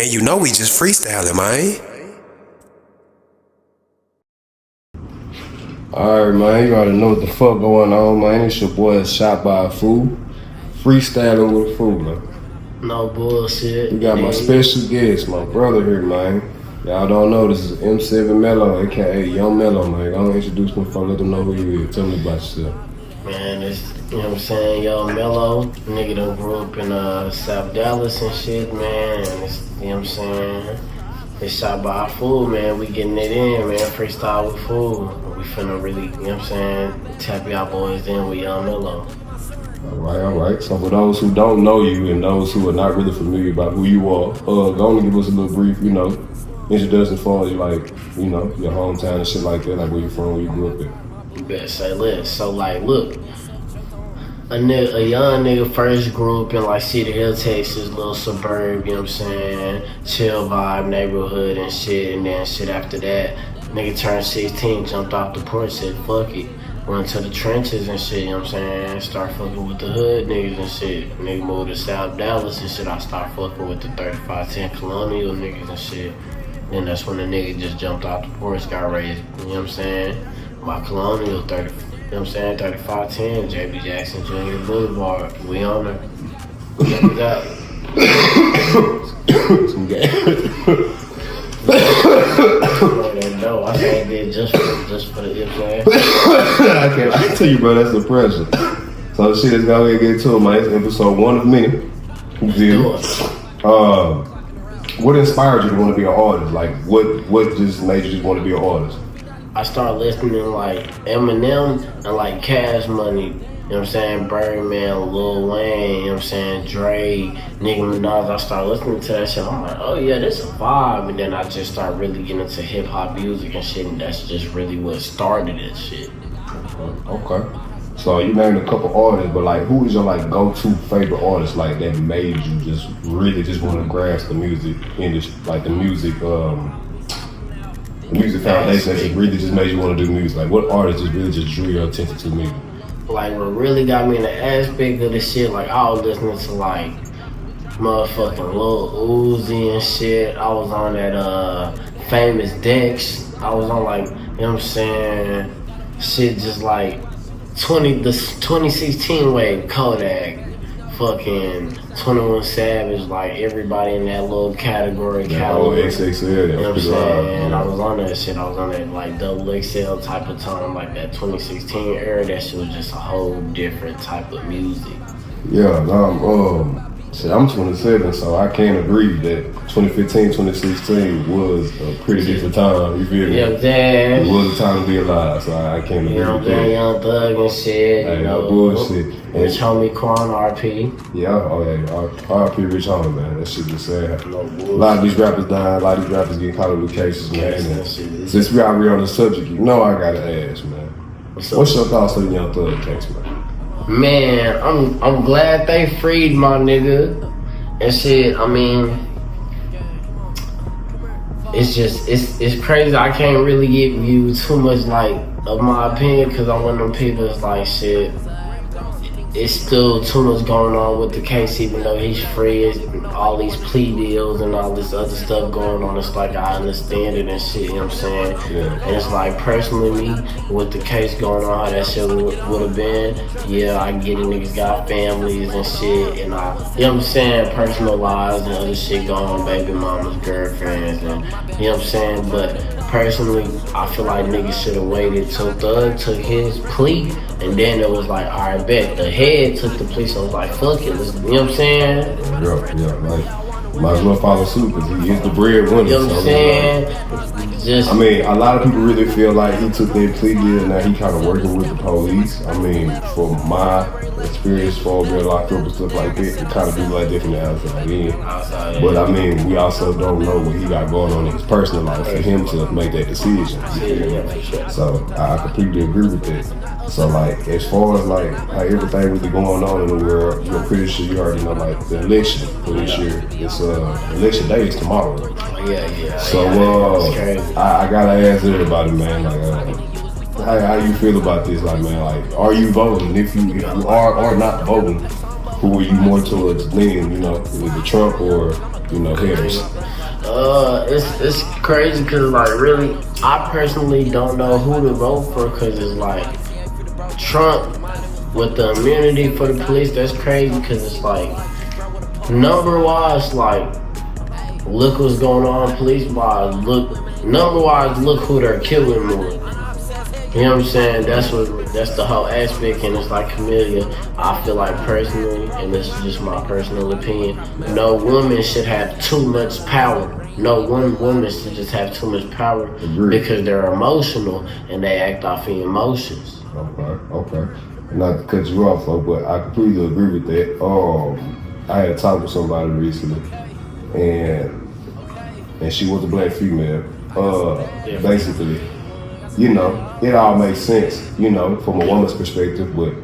And you know we just freestyling, man. Alright, man, you already know what the fuck going on, man. It's your boy Shot by a Fool. Freestyling with a fool, man. No bullshit. We got my special guest, my brother here, man. Y'all don't know, this is M7 Mellow, aka Young Mellow, man. I'm gonna introduce me before I let them know who you is. Tell me about yourself. Man, it's, you know what I'm saying, Young Mellow. Nigga done grew up in South Dallas and shit, man. And it's, you know what I'm saying, it's Shot by a Fool, man. We getting it in, man. Freestyle with Fool. We finna really, you know what I'm saying, tap y'all boys in with Young Mellow. Alright. So for those who don't know you and those who are not really familiar about who you are, go on and give us a little brief, introduction for you, like, your hometown and shit like that, like where you from, where you grew up at. You better say less. So, like, look, a young nigga first grew up in, like, Cedar Hill, Texas, little suburb, you know what I'm saying, chill vibe, neighborhood and shit, and then shit after that, nigga turned 16, jumped off the porch, said, fuck it, run to the trenches and shit, you know what I'm saying, start fucking with the hood niggas and shit. Nigga moved to South Dallas and shit, I start fucking with the 3510 Colonial niggas and shit. Then that's when the nigga just jumped off the porch, got raised, you know what I'm saying? My Colonial 30, you know what I'm saying, 3510, JB Jackson Jr. Boulevard. We on there. Check it out. Some game. I can't get just for the you know what I'm saying? I can tell you, bro, that's the pressure. So shit, let's go ahead and get to it, man. It's episode 1 of many. What inspired you to want to be an artist? Like, what just made you just want to be an artist? I started listening to like Eminem and like Cash Money, you know what I'm saying, Birdman, Lil Wayne, you know what I'm saying, Dre, Nicki Minaj. I started listening to that shit. I'm like, oh yeah, this is a vibe. And then I just started really getting into hip hop music and shit, and that's just really what started it shit. Okay. So you named a couple artists, but like, who is your like go-to favorite artist like that made you just really just want to grasp the music industry, like the music foundation that really just made you want to do music? Like, what artist just really just drew your attention to music? Like, what really got me in the aspect of the shit, like, I was listening to, like, motherfucking Lil Uzi and shit. I was on that, Famous Dex. I was on, like, you know what I'm saying, shit just, like, the 2016 wave, Kodak, fucking 21 Savage, like, everybody in that little category. XXL, you know what I'm saying? I was on that shit. I was on that, like, XXL type of time, like that 2016 era. That shit was just a whole different type of music. Yeah, shit, I'm 27, so I can't agree that 2015, 2016 was a pretty different time. You feel me? Yeah, damn. It was a time to be alive, so I can't agree with that. Young Thug and shit. Hey, no bullshit. Rich Homie Quan, RP. Yeah, RP Rich Homie, man. That shit just sad. No bullshit. A lot of these rappers dying, a lot of these rappers getting caught up with cases, man. Since we already on the subject, you know I gotta ask, man. What's your thoughts on the Young Thug case, man? Man, I'm glad they freed my nigga and shit. I mean, it's crazy. I can't really give you too much like of my opinion because I'm one of them people that's like, shit, it's still too much going on with the case, even though he's free. All these plea deals and all this other stuff going on. It's like, I understand it and shit, you know what I'm saying? Yeah. And it's like, personally, me, with the case going on, how that shit would have been, yeah, I get it, niggas got families and shit, and you know what I'm saying, personal lives and other shit going on, baby mamas, girlfriends, and you know what I'm saying? But personally, I feel like niggas should have waited till Thug took his plea, and then it was like, alright, bet. The head took the plea, so I was like, fuck it, let's, you know what I'm saying? Yeah, like, might as well follow suit because he is the breadwinner. You know what I'm saying? I mean, a lot of people really feel like he took that plea deal and now he kind of working with the police. I mean, from my experience for being locked up and stuff like that, it kind of be like different outside in. But I mean, we also don't know what he got going on in his personal life for him to make that decision. So I completely agree with that. So like, as far as like how everything really going on in the world, you're pretty sure you already know like the election for this year. It's election day is tomorrow. Yeah. So I gotta ask everybody, man, like how you feel about this? Like, man, like, are you voting? If you are or not voting, who are you more towards leaning? You know, with the Trump or hitters? It's crazy because like really, I personally don't know who to vote for because it's like Trump with the immunity for the police. That's crazy because it's like number wise, like look what's going on police wise. Look who they're killing more. You know what I'm saying? That's the whole aspect, and it's like Camellia. I feel like personally, and this is just my personal opinion, no woman should have too much power. No one woman should just have too much power because they're emotional and they act off in emotions. Okay. Not to cut you off, but I completely agree with that. I had talked with somebody recently, and she was a black female. Basically, it all makes sense, from a woman's perspective. But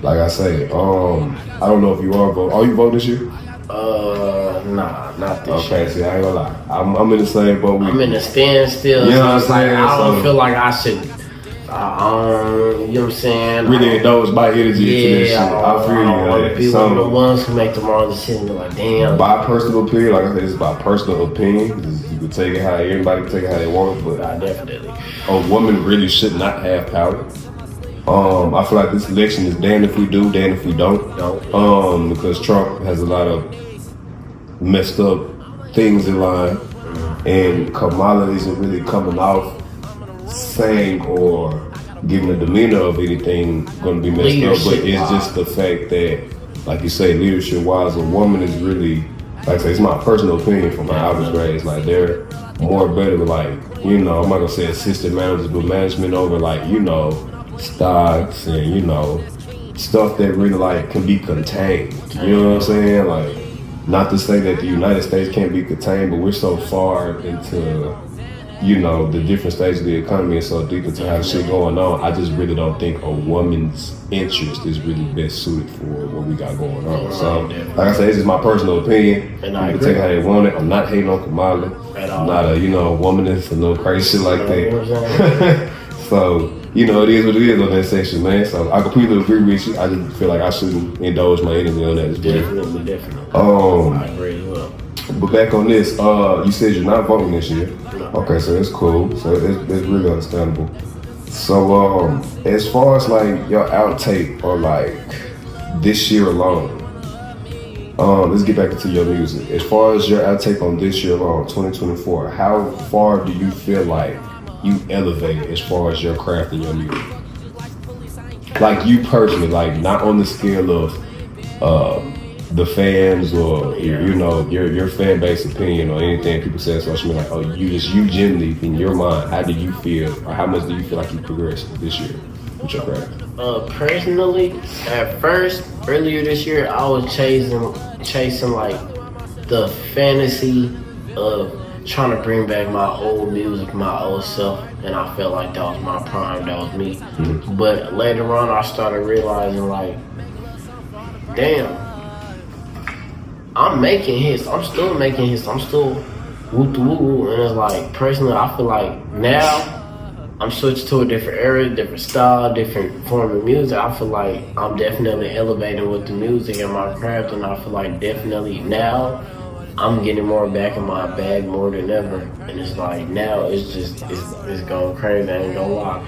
like I say, I don't know if you are voting. Are you voting this year? Nah, not this year. Okay, see, I ain't gonna lie. I'm in the same boat. I'm in a standstill. You know what I'm saying? I don't feel like I should. You know what I'm saying? Really indulge my energy into that shit. I feel you. I want to be one of the ones who make the wrong decision. Like, damn. By personal opinion, like I said, it's by personal opinion. You can take it how everybody can take it how they want, but Definitely. A woman really should not have power. I feel like this election is damned if we do, damned if we don't. Because Trump has a lot of messed up things in line, and Kamala isn't really coming off saying or giving a demeanor of anything going to be messed up, but it's just the fact that, like you say, leadership-wise, a woman is really, like I say, it's my personal opinion from how I was raised. Like, they're more better, like, I'm not gonna say assistant managers, but management over, like, stocks and stuff that really like can be contained. You know what I'm saying? Like, not to say that the United States can't be contained, but we're so far into the different stages of the economy and so deep into how the shit going on. I just really don't think a woman's interest is really best suited for what we got going on. So, like I said, this is my personal opinion. And I can take it how they want it. I'm not hating on Kamala. I'm not a womanist or no crazy shit like that. So, it is what it is on that section, man. So I completely agree with you. I just feel like I shouldn't indulge my energy on that as well. Definitely. I agree as well. But back on this, you said you're not voting this year. No. Okay, so it's cool. So it's really understandable. So as far as like your outtake or like this year alone, let's get back into your music. As far as your outtake on this year alone, 2024, how far do you feel like you elevated as far as your craft and your music? Like you personally, like not on the scale of the fans or your fan base opinion or anything people say on social media, like, you genuinely in your mind, how do you feel or how much do you feel like you progressed this year with your craft? Personally, at first, earlier this year, I was chasing like the fantasy of trying to bring back my old music, my old self, and I felt like that was my prime, that was me. Mm-hmm. But later on, I started realizing like, damn, I'm making hits. I'm still making hits. I'm still woo-woo. And it's like, personally, I feel like now I'm switched to a different era, different style, different form of music. I feel like I'm definitely elevating with the music and my craft, and I feel like definitely now I'm getting more back in my bag more than ever. And it's like now it's going crazy, I ain't gonna lie.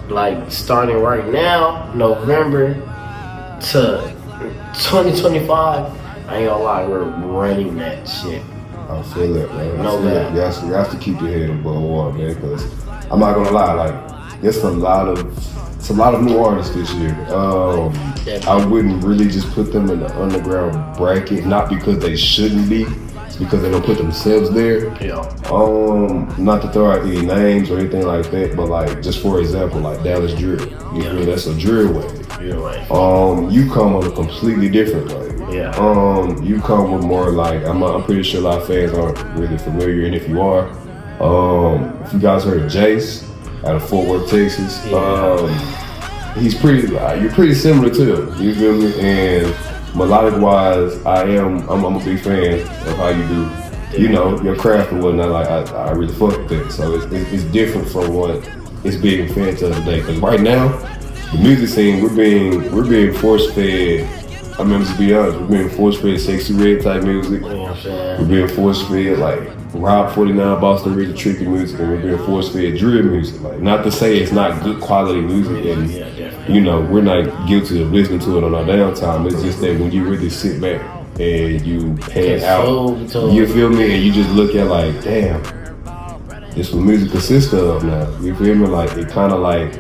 Like starting right now, November to 2025, I ain't gonna lie, we're running that shit. I feel that, man. No doubt. You have to keep your head above water, man, because I'm not gonna lie, like it's a lot of new artists this year. I wouldn't really just put them in the underground bracket, not because they shouldn't be, it's because they don't put themselves there. Yeah. Not to throw out any names or anything like that, but like just for example, like Dallas Drill. You feel that's a drill wave. You come on a completely different way. Yeah. You come with more like I'm pretty sure a lot of fans aren't really familiar, and if you are, if you guys heard of Jace out of Fort Worth, Texas, he's you're pretty similar to him. You feel me? And melodic wise, I'm a big fan of how you do, your craft and whatnot. Like I really fuck with it. So it's different from what it's being fed to us today. Because right now, the music scene, we're being force fed I mean, to be honest, we're being force fed Sexy Red type music. You know what I'm saying? We're being force fed like Rob 49, Boston Ridge, Tricky music, and we're being force fed drill music. Like, not to say it's not good quality music, and you know, we're not guilty of listening to it on our downtime. It's just that when you really sit back and you pan out, you feel me, and you just look at like, damn, this what music consists of now. You feel me? Like, it kind of like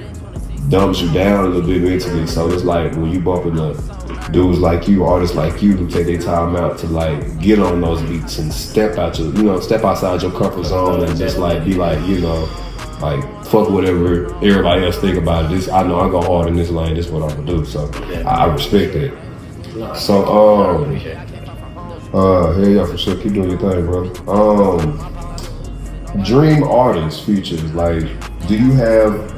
dumps you down a little bit mentally. So it's like when you bump into dudes like you, artists like you, who take their time out to like get on those beats and step outside your comfort zone and just like be like, you know, like fuck whatever everybody else think about it. This, I know I go hard in this lane. This is what I'm gonna do. So I respect that. So yeah, for sure. Keep doing your thing, bro. Dream artists, features. Like, do you have?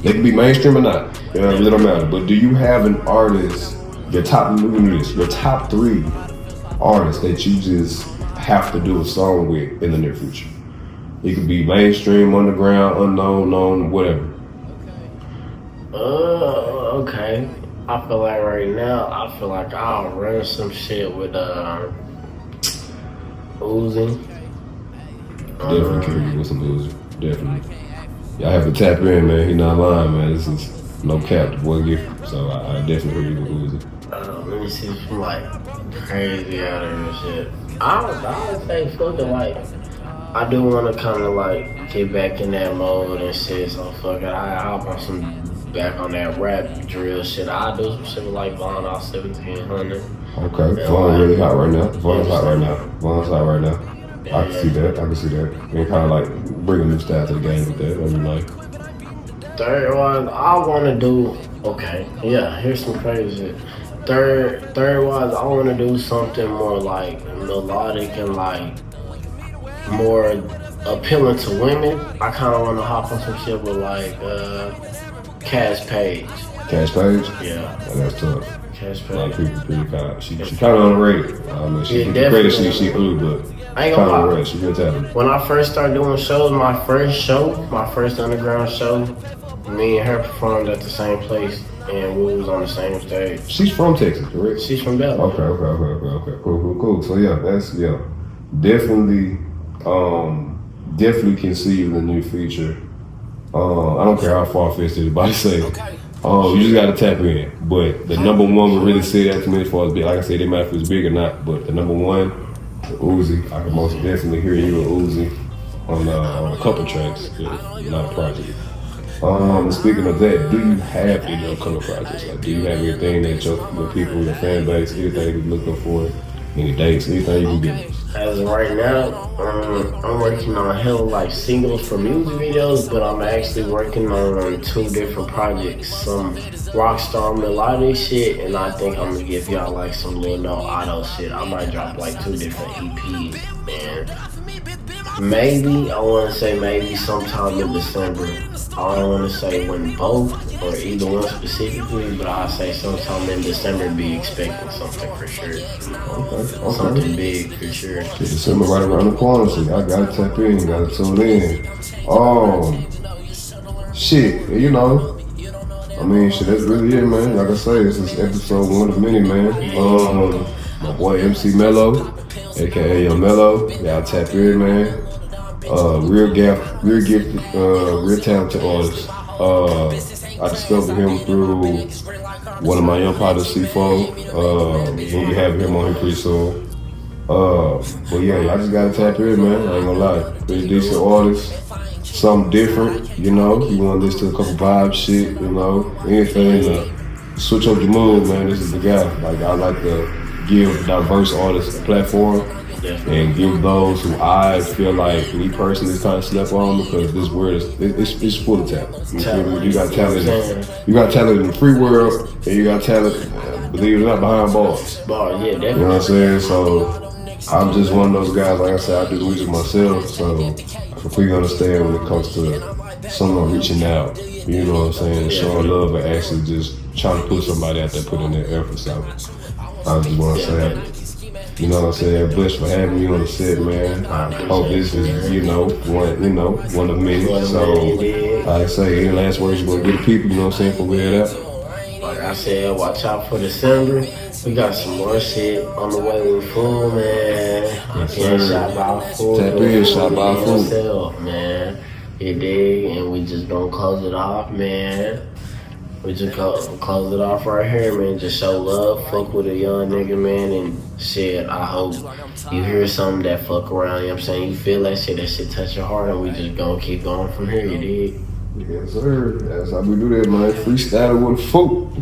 They can be mainstream or not. It really don't matter. But do you have an artist? Your top 3 artists that you just have to do a song with in the near future. It could be mainstream, underground, unknown, known, whatever. Okay. I feel like right now, I'll run some shit with Uzi. Definitely can you with some Uzi. Definitely. Y'all have to tap in, man. He not lying, man. This is no cap. The boy gift. So I definitely hear you with Uzi. Let me see some like crazy out of here shit. I would say fuck it, like I do want to kind of like get back in that mode and shit. So fuck it, I'll want some back on that rap drill shit. I'll do some shit like Von off 1700. Okay, Von's really hot right now. Von's hot right now. I can see that. And kind of like bring a new style to the game with that. That'd be nice. Third one, I want to do. Okay, yeah. Here's some crazy shit. Third wise, I want to do something more like melodic and like more appealing to women. I kind of want to hop on some shit with like Cass Page. Cass Page? Yeah. That's tough. Cass Page. A lot of people pretty kind of, she kind of underrated. I mean, she credit she blew, but I ain't gonna lie. She good talented. When I first started doing shows, my first underground show, me and her performed at the same place. And we was on the same stage. She's from Texas, correct? She's from Mellow. Okay. Cool. So yeah, definitely can see you in the new future. I don't care how far-fetched anybody say. You just gotta tap in. But the number one would really say that to me as far as big. Like I said, they matter if it's big or not. But the number one, Uzi. I can most definitely hear you with Uzi on a couple tracks, not a project. Speaking of that, do you have any upcoming projects? Like, do you have anything that your people, your fan base, anything you're looking for? Any dates, anything you can get? As of right now, I'm working on hella like singles for music videos, but I'm actually working on 2 different projects. Some rockstar melodic shit, and I think I'm gonna give y'all like some little no auto shit. I might drop like 2 different EPs, and maybe, I wanna say maybe sometime in December. I don't wanna say when both, or either one specifically, but I'll say sometime in December be expecting something for sure. Okay. Something big for sure. December right around the corner, so I gotta tap in, gotta tune in. Shit, you know. I mean, shit, that's really it, man. Like I say, this is episode 1 of many, man. My boy MC Mellow, aka Young Mellow. Y'all tap in, man. Real gifted, real talented artist. I discovered him through one of my young partners, C4. We'll be having him on here pretty soon. But yeah, y'all just gotta tap in, man. I ain't gonna lie. Pretty decent artist. Something different, you know. You wanna listen to a couple vibe shit, you know. Anything to switch up your mood, man. This is the guy. Like, I like to give diverse artists a platform. And give those who I feel like me personally kind of slept on, because this world is it's full of talent. You got talent in the free world, and you got talent, believe it or not, behind bars. Yeah, definitely. You know what I'm saying? So I'm just one of those guys. Like I said, I do music myself, so I completely understand when it comes to someone reaching out. You know what I'm saying? Showing love and actually just trying to put somebody out there, put in their effort. So I just want to say, you know what I'm saying, blessed for having you on the set, man. I hope this is, one of many. So, like I say, any last words you want to give the people, you know what I'm saying, for where it at? Like I said, watch out for December. We got some more shit on the way with food, man. Yes, Yeah, sir. shot by food. Tap in, shot by food. Yourself, man. You dig? And we just gonna close it off, man. We just close it off right here, man. Just show love, fuck with a young nigga, man, and shit. I hope you hear something that fuck around. You know what I'm saying? You feel that shit touch your heart, and we just gonna keep going from here. You dig? Yes, sir. That's how we do that, man. Freestyle with a folk.